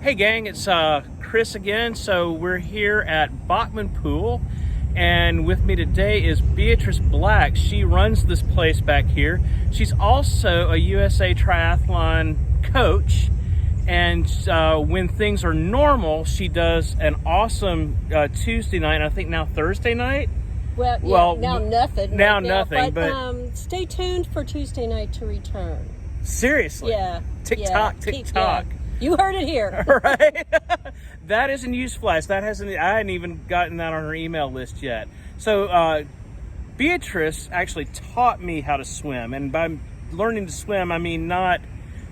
Hey gang, it's Chris again. So we're here at Bachman Pool, and with me today is Beatrice Black. She runs this place back here. She's also a USA Triathlon coach, and when things are normal, she does an awesome Tuesday night, I think now Thursday night. Well, now nothing. Now right nothing, but stay tuned for Tuesday night to return. Seriously? Yeah. TikTok. Yeah. You heard it here. Right? That is a newsflash. I hadn't even gotten that on her email list yet. So Beatrice actually taught me how to swim, and by learning to swim, I mean not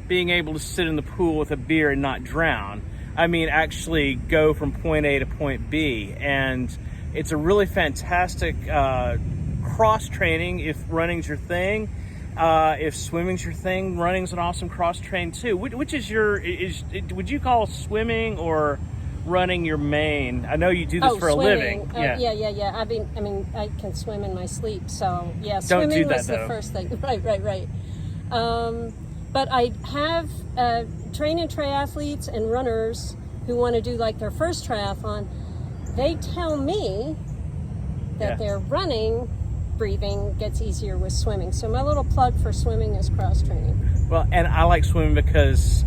being able to sit in the pool with a beer and not drown. I mean actually go from point A to point B, and it's a really fantastic cross training if running's your thing. If swimming's your thing, running's an awesome cross train too. Which is would you call swimming or running your main? I know you do this for swimming. a living. Yeah. I mean, I can swim in my sleep, so yeah. Don't Swimming do that, was though. the first thing. Right. But I have training triathletes and runners who want to do like their first triathlon. They tell me that their running breathing gets easier with swimming. So my little plug for swimming is cross training. Well, and I like swimming because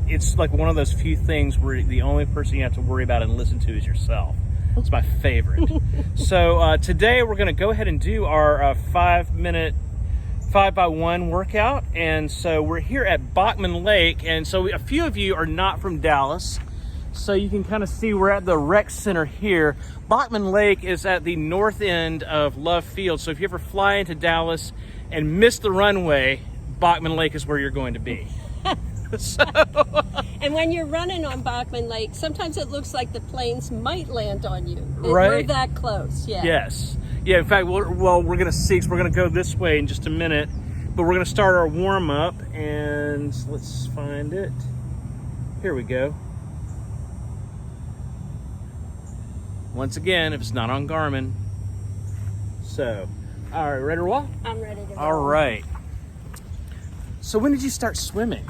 it's like one of those few things where the only person you have to worry about and listen to is yourself. It's my favorite. So today we're going to go ahead and do our 5-minute 5x1 workout. And so we're here at Bachman Lake. And so a few of you are not from Dallas. So you can kind of see we're at the rec center here. Bachman Lake is at the north end of Love Field. So if you ever fly into Dallas and miss the runway, Bachman Lake is where you're going to be. And when you're running on Bachman Lake, sometimes it looks like the planes might land on you. Right. We're that close, yeah. Yes. Yeah, in fact, we're going to see, because we're going to go this way in just a minute. But we're going to start our warm-up, and let's find it. Here we go. Once again, if it's not on Garmin. So, all right, ready to roll? I'm ready to roll. All right. So when did you start swimming?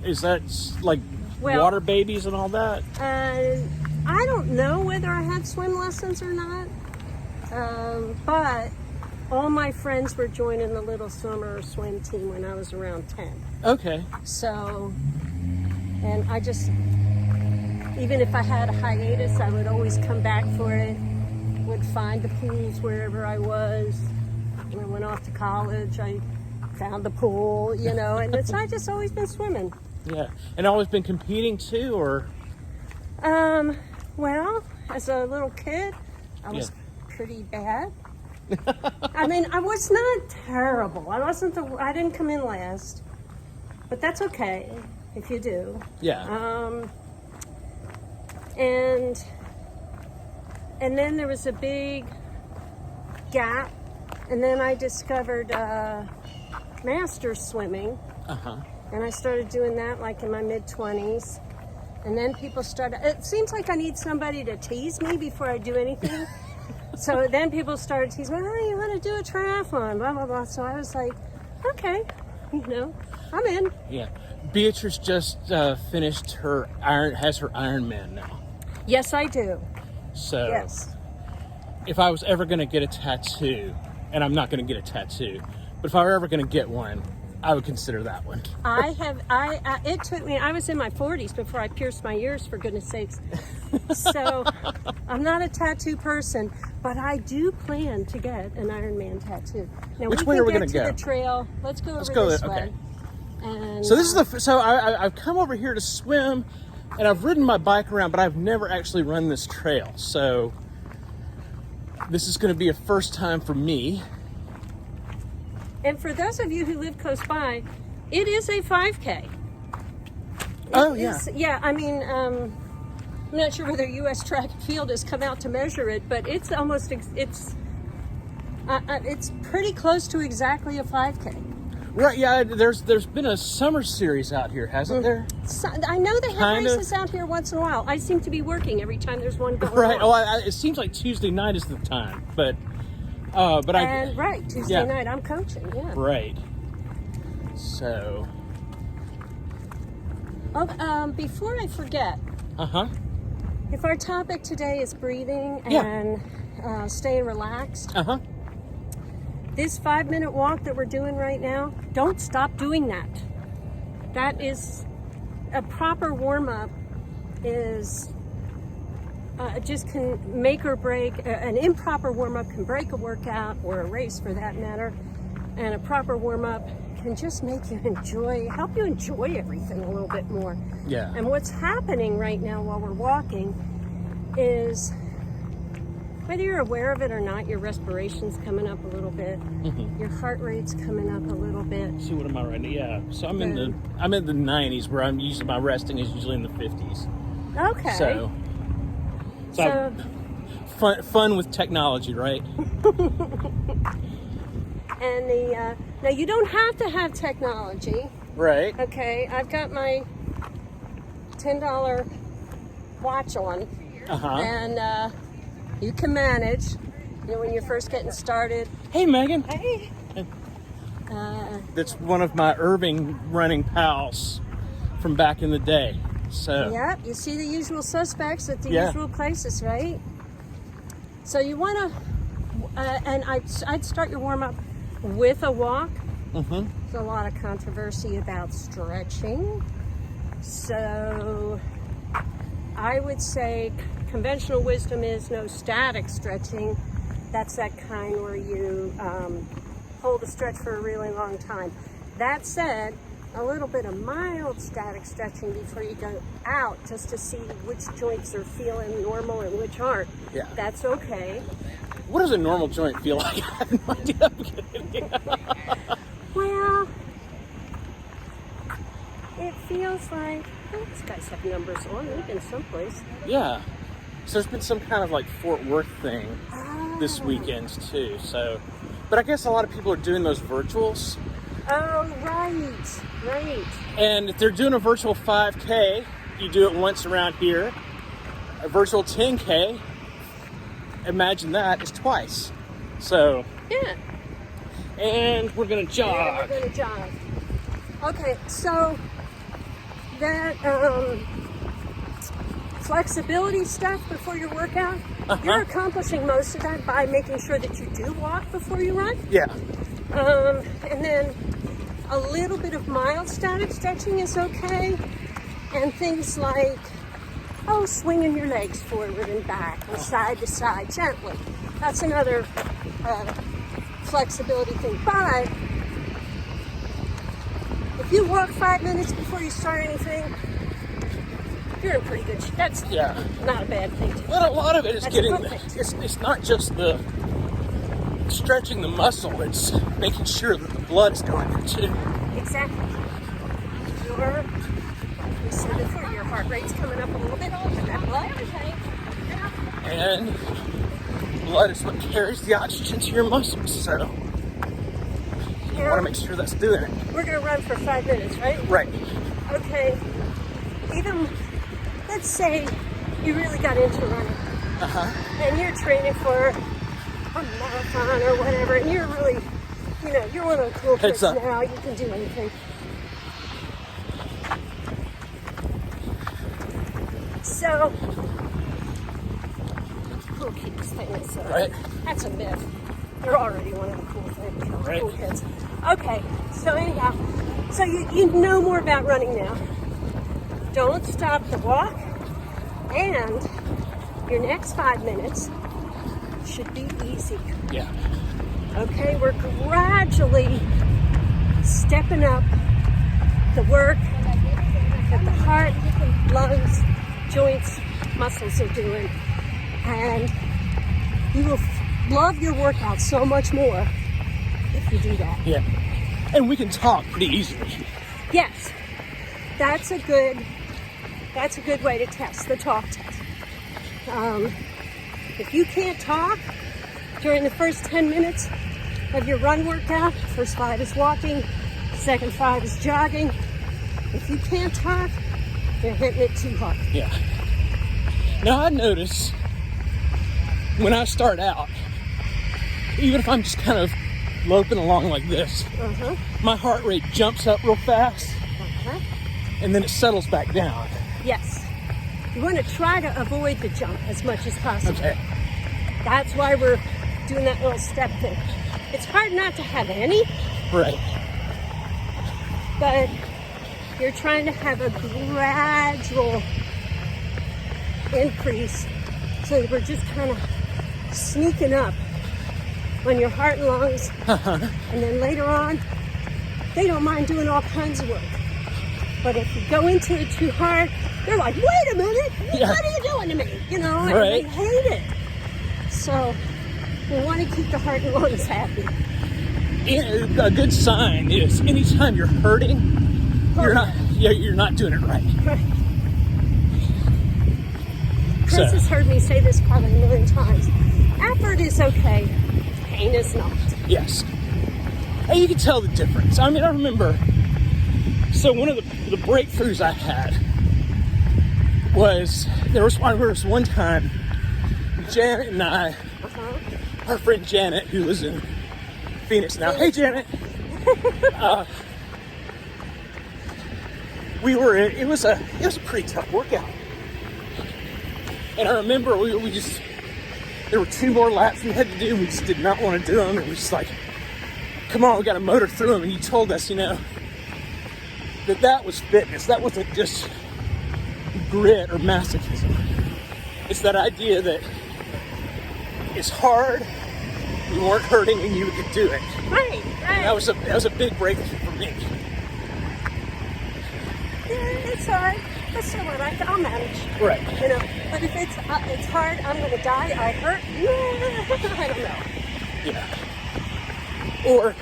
Is that like water babies and all that? I don't know whether I had swim lessons or not, but all my friends were joining the little summer swim team when I was around 10. Okay. So, and I just, even if I had a hiatus, I would always come back for it, would find the pools wherever I was. When I went off to college, I found the pool, and I just always been swimming. Yeah. And always been competing too, or? Well, as a little kid, I was pretty bad. I mean, I was not terrible. I didn't come in last, but that's okay if you do. Yeah. And then there was a big gap, and then I discovered master swimming. And I started doing that like in my mid-20s. And then people started, it seems like I need somebody to tease me before I do anything. So then people started teasing me, oh, you want to do a triathlon, blah, blah, blah. So I was like, okay, I'm in. Yeah. Beatrice just finished has her Ironman now. Yes, I do. So yes. If I was ever going to get a tattoo, and I'm not going to get a tattoo, but if I were ever going to get one, I would consider that one. It took me, I was in my 40s before I pierced my ears, for goodness sakes. So I'm not a tattoo person, but I do plan to get an Ironman tattoo. Now, Which way are we going to go? The trail. Let's go this way. Okay. And, so this is I've come over here to swim, and I've ridden my bike around, but I've never actually run this trail. So this is going to be a first time for me. And for those of you who live close by, it is a 5K. Yeah, I mean, I'm not sure whether U.S. Track and Field has come out to measure it, but it's pretty close to exactly a 5K. Right, yeah, there's been a summer series out here, hasn't there? So, I know they have races out here once in a while. I seem to be working every time there's one going right. on. It seems like Tuesday night is the time, but Tuesday night I'm coaching, yeah. Right. So. Before I forget, If our topic today is breathing and staying relaxed, this 5-minute walk that we're doing right now, don't stop doing that. That is a proper warm-up. Is just can make or break. An improper warm-up can break a workout or a race for that matter, and a proper warm-up can just make you help you enjoy everything a little bit more. Yeah. And what's happening right now while we're walking is, whether you're aware of it or not, your respiration's coming up a little bit. Your heart rate's coming up a little bit. See, what am I right now? Yeah. So I'm in the 90s, where I'm usually, my resting is usually in the 50s. Okay. So fun with technology, right? And now you don't have to have technology. Right. Okay, I've got my $10 watch on, and you can manage. You know, when you're first getting started. Hey, Megan. Hey. That's one of my Irving running pals from back in the day. So. Yep, you see the usual suspects at the usual places, right? So you want to, and I'd start your warm up with a walk. There's a lot of controversy about stretching. So I would say conventional wisdom is no static stretching. That's that kind where you hold a stretch for a really long time. That said, a little bit of mild static stretching before you go out, just to see which joints are feeling normal and which aren't. Yeah. That's okay. What does a normal joint feel like? I have no idea. Well, it feels like, these guys have numbers on. They've been someplace. Yeah. So there's been some kind of like Fort Worth thing this weekend too. So, but I guess a lot of people are doing those virtuals. Oh, right. And if they're doing a virtual 5K, you do it once around here. A virtual 10K, imagine that, is twice. So. Yeah. And we're going to jog. Yeah, we're going to jog. Okay, so that flexibility stuff before your workout, you're accomplishing most of that by making sure that you do walk before you run. Yeah. And then a little bit of mild static stretching is okay. And things like, swinging your legs forward and back and side to side gently. That's another flexibility thing. But if you walk 5 minutes before you start anything, you're in pretty good shape. That's not a bad thing to do. But a lot of it is That's it's not just the stretching the muscle, it's making sure that the blood is going there too. Exactly. We said before, your heart rate's coming up a little bit. That blood. And blood is what carries the oxygen to your muscles, so you want to make sure that's doing it. We're going to run for 5 minutes, right? Right. Okay. Even, let's say you really got into running. And you're training for a marathon or whatever, and you're really, you're one of the cool kids now. You can do anything. So, cool kids thing is that's a myth. You're already one of the cool things, cool kids. Okay, so anyhow, so you know more about running now. Don't stop the walk, and your next 5 minutes should be easy. Yeah. Okay, we're gradually stepping up the work that the heart, lungs, joints, muscles are doing, and you will love your workout so much more if you do that. Yeah. And we can talk pretty easily. Yes, that's a good way to test the talk test. If you can't talk during the first 10 minutes of your run workout, first 5 is walking, second 5 is jogging. If you can't talk, you're hitting it too hard. Yeah. Now I notice when I start out, even if I'm just kind of loping along like this, my heart rate jumps up real fast, and then it settles back down. Yes. You want to try to avoid the jump as much as possible. Okay. That's why we're doing that little step thing. It's hard not to have any, Right. but you're trying to have a gradual increase. So we're just kind of sneaking up on your heart and lungs. And then later on, they don't mind doing all kinds of work. But if you go into it too hard, they're like, wait a minute, Yeah. what are you doing to me? You know, and Right. they hate it. So we want to keep the heart and lungs happy. A good sign is anytime you're hurting, you're not doing it right. Chris has heard me say this probably a million times. Effort is okay, pain is not. Yes. And you can tell the difference. I mean, I remember, so one of the breakthroughs I had was, there was one time, Janet and I, our friend Janet, who lives in Phoenix now. Hey, Janet. It was a pretty tough workout. And I remember there were 2 more laps we had to do. We just did not want to do them. It was just like, come on, we got to motor through them. And you told us, that was fitness. That wasn't just grit or masochism. It's that idea that it's hard, you weren't hurting, and you could do it. Right. That was a big breakthrough for me. Yeah, it's hard. But so what? I'll manage. Right. But if it's hard, I'm going to die, I hurt. I don't know. Yeah. Or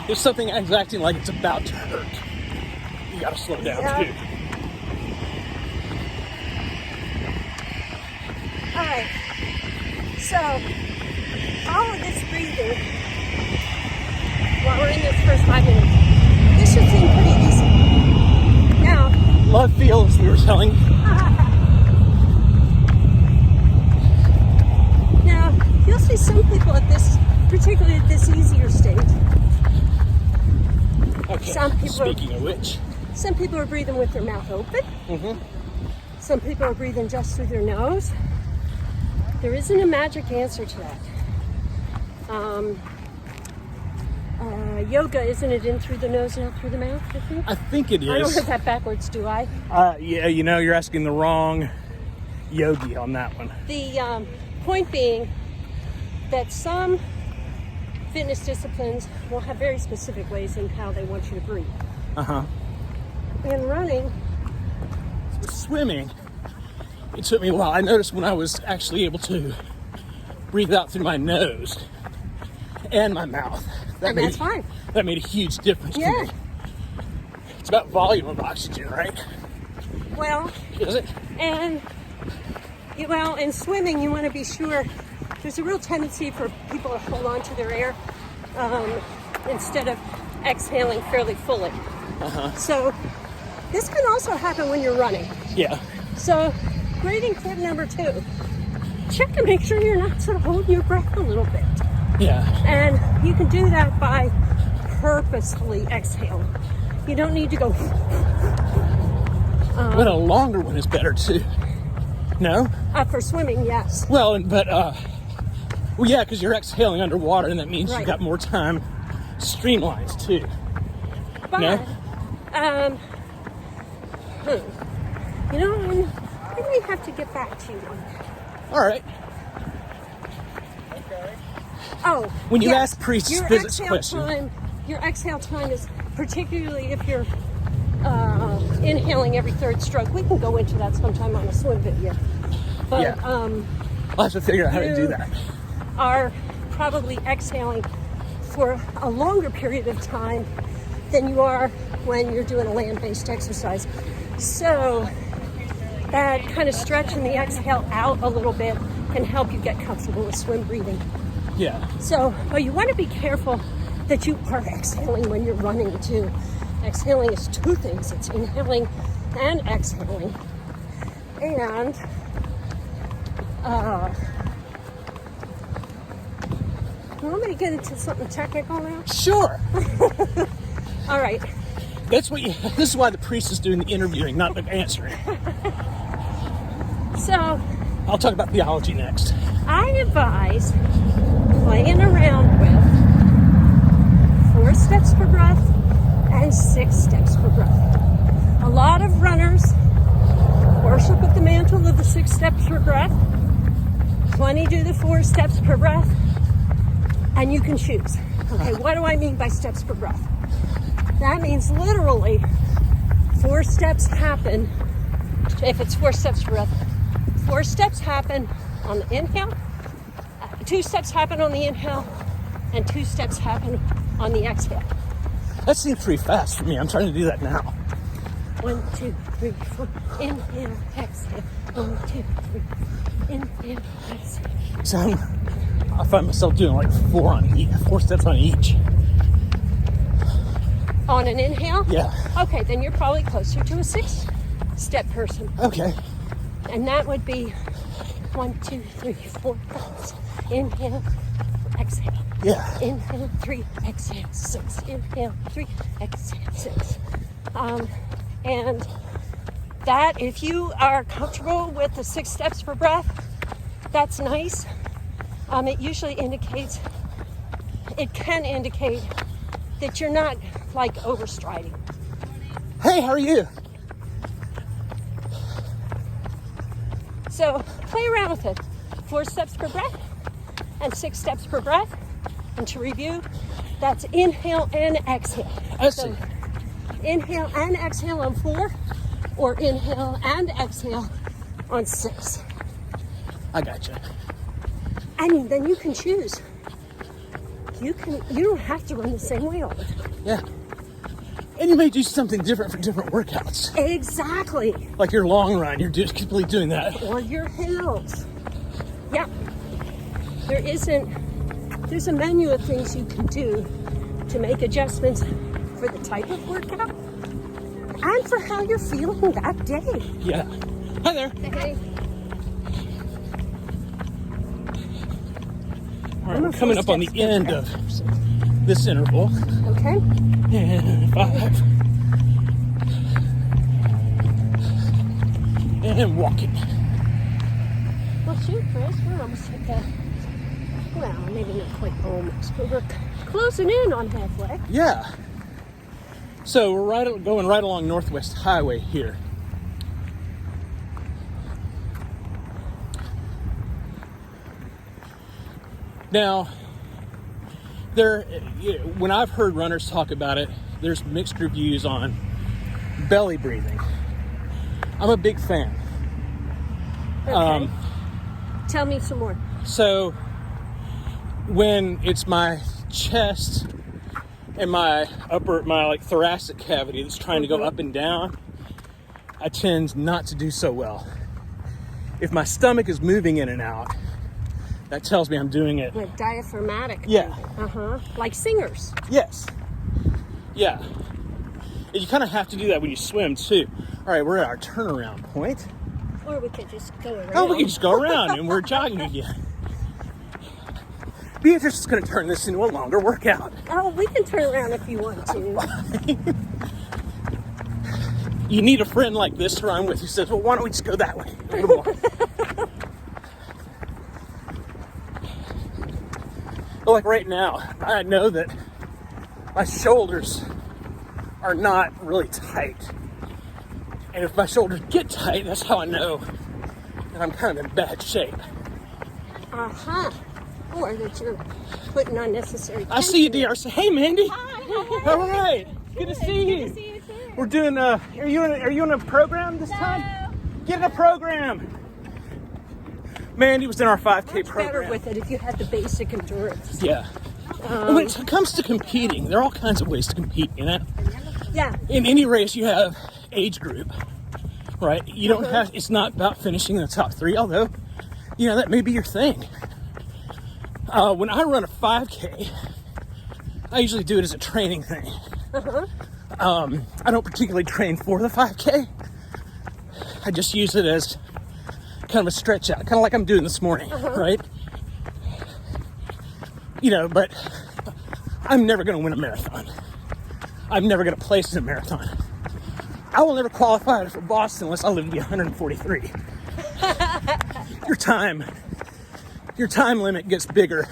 if something is acting like it's about to hurt, you got to slow down too. All right. So, all of this breathing, while we're in this first 5 minutes, this should seem pretty easy. Now, love feels, we were telling. Now, you'll see some people at this, particularly at this easier state. Okay. Speaking of which, some people are breathing with their mouth open. Mm-hmm. Some people are breathing just through their nose. There isn't a magic answer to that. Yoga, isn't it in through the nose and out through the mouth, I think? I think it is. I don't have that backwards, do I? Yeah, you're asking the wrong yogi on that one. The point being that some fitness disciplines will have very specific ways in how they want you to breathe. Uh-huh. In running, swimming, it took me a while. I noticed when I was actually able to breathe out through my nose and my mouth. that's fine. That made a huge difference to me. It's about volume of oxygen, right? Well, is it? And in swimming, you want to be sure. There's a real tendency for people to hold on to their air instead of exhaling fairly fully. Uh-huh. So this can also happen when you're running. Yeah. So breathing tip number 2, check to make sure you're not sort of holding your breath a little bit. Yeah. And you can do that by purposefully exhaling. You don't need to go. But a longer one is better too. No? For swimming, yes. Well, yeah, because you're exhaling underwater, and that means Right. you've got more time streamlines too. But, No? I may have to get back to you on that. All right. Oh, When you yes. ask priests Your physics exhale questions. your exhale time is, particularly if you're inhaling every 3rd stroke. We can go into that sometime on a swim video. But Yeah. I'll have to figure out how to do that. Are probably exhaling for a longer period of time than you are when you're doing a land-based exercise. So that kind of stretching the exhale out a little bit can help you get comfortable with swim breathing. Yeah. So you want to be careful that you are exhaling when you're running too. Exhaling is 2 things. It's inhaling and exhaling. And you want me to get into something technical now? Sure. All right. This is why the priest is doing the interviewing, not the answering. So I'll talk about theology next. I advise playing around with 4 steps per breath and 6 steps per breath. A lot of runners worship with the mantle of the 6 steps per breath. Plenty do the 4 steps per breath, and you can choose. Okay, what do I mean by steps per breath? That means literally 4 steps happen. If it's 4 steps per breath, 4 steps happen on the inhale, 2 steps happen on the inhale, and 2 steps happen on the exhale. That seems pretty fast for me. I'm trying to do that now. 1, 2, 3, 4. Inhale, exhale. 1, 2, 3. Inhale, exhale. So I find myself doing like 4 steps on each. On an inhale? Yeah. Okay, then you're probably closer to a 6-step person. Okay. And that would be 1, 2, 3, 4, 5. Inhale, exhale. Yeah. Inhale, 3, exhale, 6. Inhale, 3, exhale, 6. And that, if you are comfortable with the 6 steps per breath, that's nice. It usually indicates, it can indicate that you're not like overstriding. Hey, how are you? So play around with it. 4 steps per breath and 6 steps per breath. And to review, that's inhale and exhale. I see. Inhale and exhale on 4, or inhale and exhale on 6. I gotcha. And then you can choose. You don't have to run the same way all the time. Yeah. And you may do something different for different workouts. Exactly. Like your long run, you're just completely doing that. Or your hills. Yeah. There's a menu of things you can do to make adjustments for the type of workout and for how you're feeling that day. Yeah. Hi there. Okay. All right, we're coming up on the end of this interval. Okay. And 5. And walking. Well, shoot, Chris, we're almost at the, well, maybe not quite almost, but we're closing in on halfway. Yeah. So we're going right along Northwest Highway here. Now, when I've heard runners talk about it, there's mixed reviews on belly breathing. I'm a big fan. Okay. Tell me some more. So when it's my chest and my thoracic cavity that's trying to go up and down, I tend not to do so well. If my stomach is moving in and out, that tells me I'm doing it. Like diaphragmatic. Yeah. Like singers. Yes. Yeah. And you kind of have to do that when you swim too. All right, we're at our turnaround point. Or we could just go around. Oh, we can just go around and we're jogging again. Beatrice is going to turn this into a longer workout. Oh, we can turn around if you want to. You need a friend like this to run with who says, well, why don't we just go that way a little more? But like right now, I know that my shoulders are not really tight. And if my shoulders get tight, that's how I know that I'm kind of in bad shape. Or that you're putting unnecessary tension. I see you, dear. Hey, Mandy. Hi. All right. Good to see you. Good to see you too. We're doing are you in a program this time? Get in a program. Mandy was in our 5K program. Better with it if you had the basic endurance. Yeah. When it comes to competing, there are all kinds of ways to compete, you know? Yeah. In any race, you have age group, right? You don't have, it's not about finishing in the top 3, although, you know, that may be your thing. When I run a 5K, I usually do it as a training thing. I don't particularly train for the 5K. I just use it as kind of a stretch out, kind of like I'm doing this morning, right? You know, but I'm never going to win a marathon. I'm never going to place in a marathon. I will never qualify for Boston unless I live to be 143. your time limit gets bigger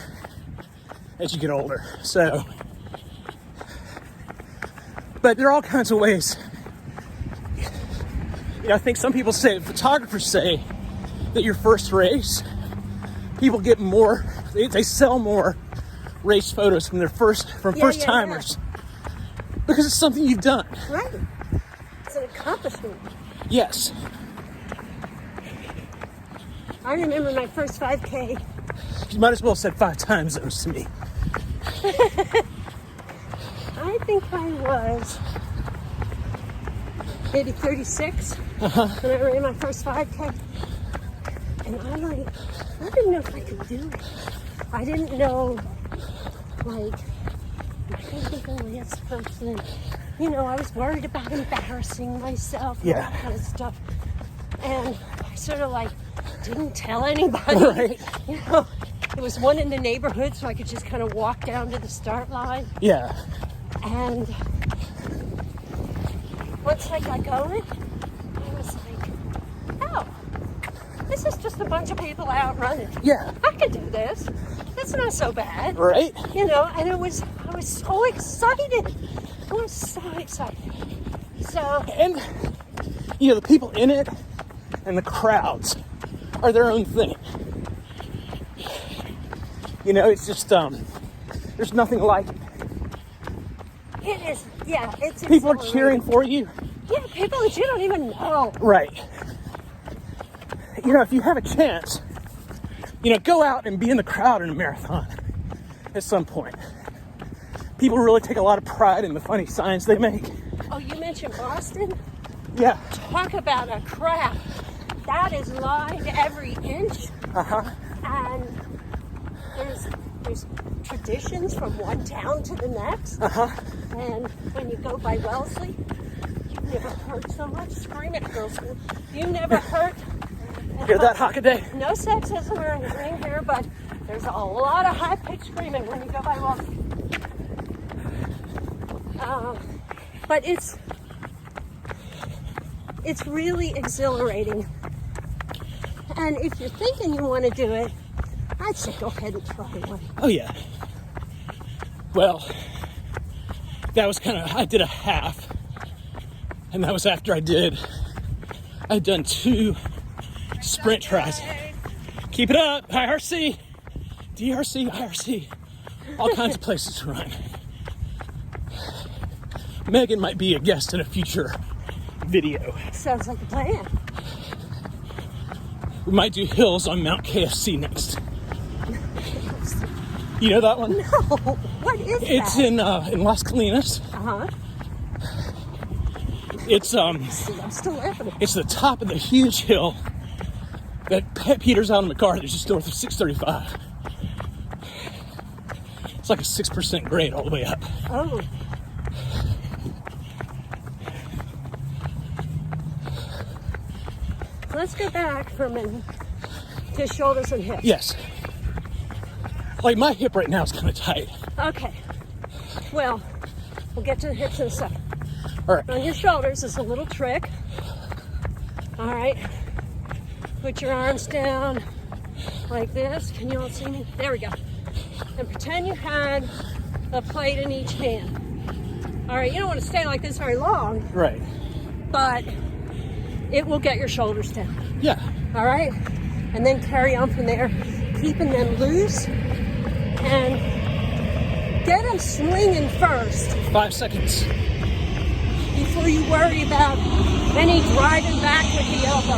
as you get older. So, but there are all kinds of ways. I think some people say, photographers say, that your first race, people get more, they sell more race photos from first timers because it's something you've done. Right. It's an accomplishment. Yes. I remember my first 5K. You might as well have said 5 time zones to me. I think I was maybe 36 when I ran my first 5K. And I didn't know if I could do it. I didn't know, like, I couldn't go this person. You know, I was worried about embarrassing myself and that kind of stuff. And I sort of like didn't tell anybody. Right. You know, there was one in the neighborhood, so I could just kind of walk down to the start line. Yeah. And once I got going, I was like, oh, this is just a bunch of people out running. Yeah. I could do this. It's not so bad. Right? You know, and I was so excited. I was so excited. So, and you know, the people in it and the crowds are their own thing. You know, it's just there's nothing like it. it is, yeah, it's People are exhilarating. cheering for you. Yeah, people that you don't even know. Right. You know, if you have a chance, you know, go out and be in the crowd in a marathon at some point. People really take a lot of pride in the funny signs they make. Oh, you mentioned Boston? Yeah. Talk about a crowd. That is lined every inch. And there's traditions from one town to the next. And when you go by Wellesley, you've never heard so much screaming, girls. You never heard. Hear that, Hockaday? No sexism or anything here, but there's a lot of high-pitched screaming when you go by Wellesley. But it's really exhilarating. And if you're thinking you want to do it, I'd say go ahead and try one. Oh, yeah. Well, that was I did a half. And that was after I'd done 2 sprint tries. Keep it up, IRC, DRC, IRC. All kinds of places to run. Megan might be a guest in a future video. Sounds like a plan. We might do hills on Mount KFC next. You know that one? No, what is It's that? in Las Colinas. It's See, I'm still laughing. it's the top of the huge hill that peters out in McCarthy, just north of 635. It's like a 6% grade all the way up. Oh. Let's go back for a minute to shoulders and hips. Yes. Like my hip right now is kind of tight. Okay. Well, we'll get to the hips in a second. All right. On your shoulders is a little trick. All right. Put your arms down like this. Can you all see me? There we go. And pretend you had a plate in each hand. All right. You don't want to stay like this very long, Right. but it will get your shoulders down. Yeah. All right. And then carry on from there, keeping them loose and get them swinging first 5 seconds. before you worry about any driving back with the elbow.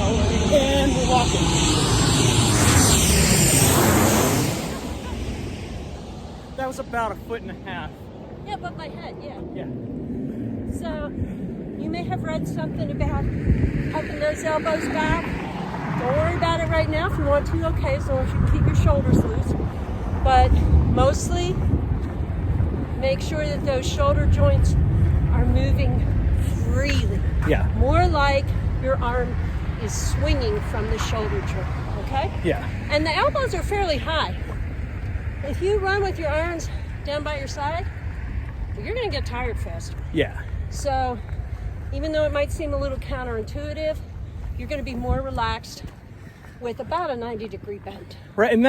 And we're walking. That was about 1.5 feet. Yeah, above my head, yeah. Yeah. So you may have read something about hugging those elbows back. Don't worry about it right now. If you want to, okay, as long as you keep your shoulders loose. But mostly, make sure that those shoulder joints are moving freely. Yeah. More like your arm is swinging from the shoulder joint, okay? Yeah. And the elbows are fairly high. If you run with your arms down by your side, you're gonna get tired faster. Yeah. So even though it might seem a little counterintuitive, you're gonna be more relaxed with about a 90-degree bend. Right, and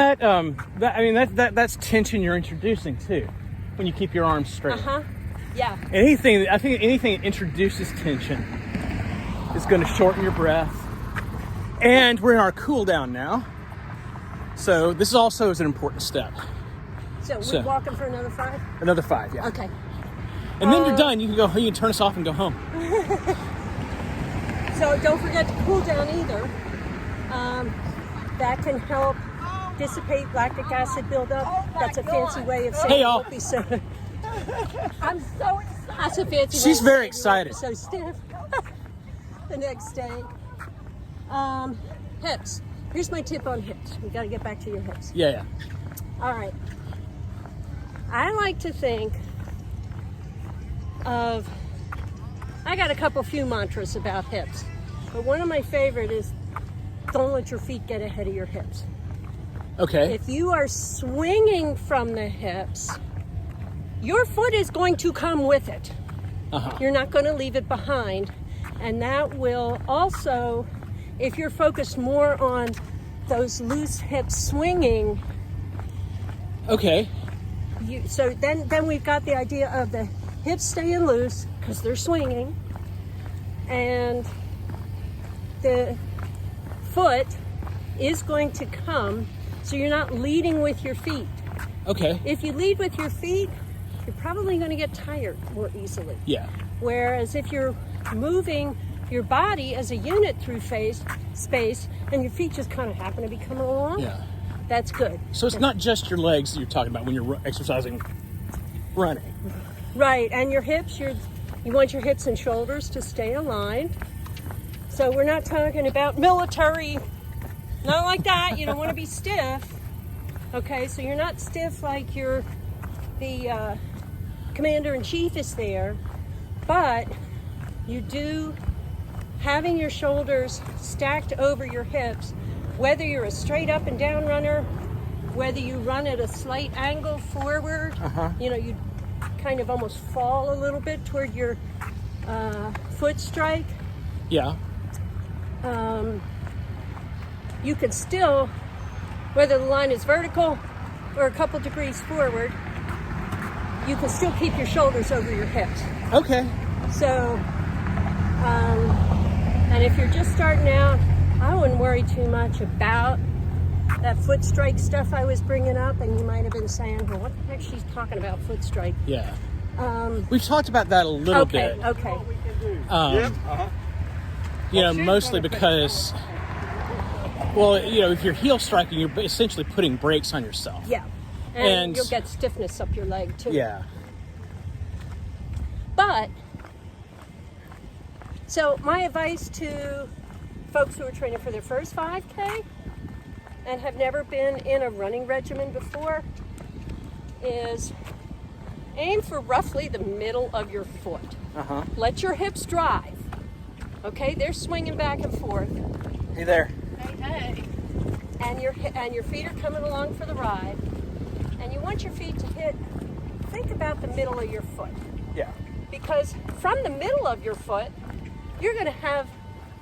that's tension you're introducing too, when you keep your arms straight. Yeah. I think anything that introduces tension is going to shorten your breath. And we're in our cool down now, so this also is an important step. So we're walking for another 5? Another 5, yeah. Okay. And then you're done. You can go. You can turn us off and go home. So don't forget to cool down either. That can help dissipate lactic acid buildup. That's a fancy way of saying Hey, y'all. I'm so excited. That's a fancy way She's of very saying excited. So stiff. The next day. Hips. Here's my tip on hips. We got to get back to your hips. Yeah. All right. I like to think of, I got a few mantras about hips, but one of my favorite is don't let your feet get ahead of your hips. Okay. If you are swinging from the hips, your foot is going to come with it. You're not going to leave it behind. And that will also, if you're focused more on those loose hips swinging. Okay. So then we've got the idea of the hips staying loose because they're swinging. And the foot is going to come, so you're not leading with your feet. Okay. If you lead with your feet, you're probably going to get tired more easily. Yeah. Whereas if you're moving your body as a unit through space, and your feet just kind of happen to be coming along, that's good. So it's not just your legs that you're talking about when you're exercising, running. Right, and your hips, you want your hips and shoulders to stay aligned. So we're not talking about military, not like that. You don't want to be stiff. Okay, so you're not stiff like the commander-in-chief is there, but you do having your shoulders stacked over your hips, whether you're a straight up and down runner, whether you run at a slight angle forward, you kind of almost fall a little bit toward your foot strike. Yeah. You can still, whether the line is vertical or a couple degrees forward, you can still keep your shoulders over your hips. Okay. So, and if you're just starting out, I wouldn't worry too much about that foot strike stuff I was bringing up, and you might have been saying, well, what the heck she's talking about, foot strike? Yeah. We've talked about that a little bit. Okay. Mostly because, if you're heel striking, you're essentially putting brakes on yourself. Yeah. And you'll get stiffness up your leg, too. Yeah. But, so my advice to folks who are training for their first 5K and have never been in a running regimen before is aim for roughly the middle of your foot. Let your hips drive. Okay, they're swinging back and forth. Hey there. Hey. And your feet are coming along for the ride. And you want your feet to think about the middle of your foot. Yeah. Because from the middle of your foot, you're going to have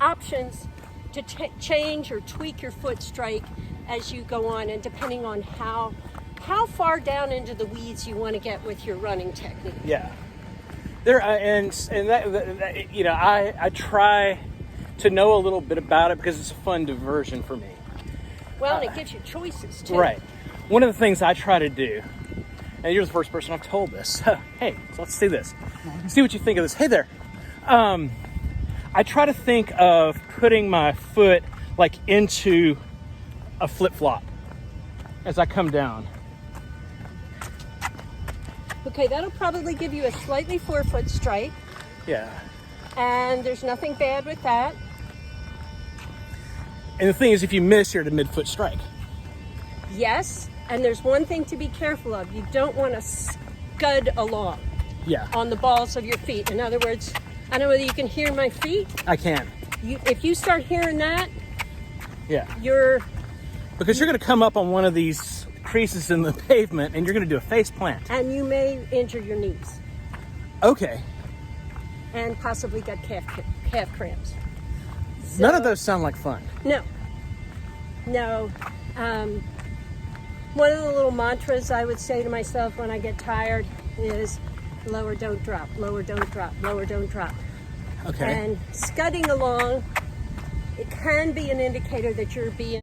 options to change or tweak your foot strike as you go on, and depending on how far down into the weeds you want to get with your running technique. Yeah. There and that I try to know a little bit about it because it's a fun diversion for me. Well, and it gives you choices too. Right. One of the things I try to do, and you're the first person I've told this. So, hey, so let's see this. See what you think of this. Hey there. I try to think of putting my foot like into a flip-flop as I come down. Okay, that'll probably give you a slightly forefoot strike. Yeah. And there's nothing bad with that. And the thing is, if you miss, you're at a midfoot strike. Yes, and there's one thing to be careful of. You don't want to scud along. Yeah. On the balls of your feet. In other words, I don't know whether you can hear my feet. I can. If you start hearing that, because you're going to come up on one of these creases in the pavement and you're going to do a face plant. And you may injure your knees. Okay. And possibly get calf cramps. So, none of those sound like fun. No. No. One of the little mantras I would say to myself when I get tired is lower, don't drop, lower, don't drop, lower, don't drop. Okay. And scudding along, it can be an indicator that you're being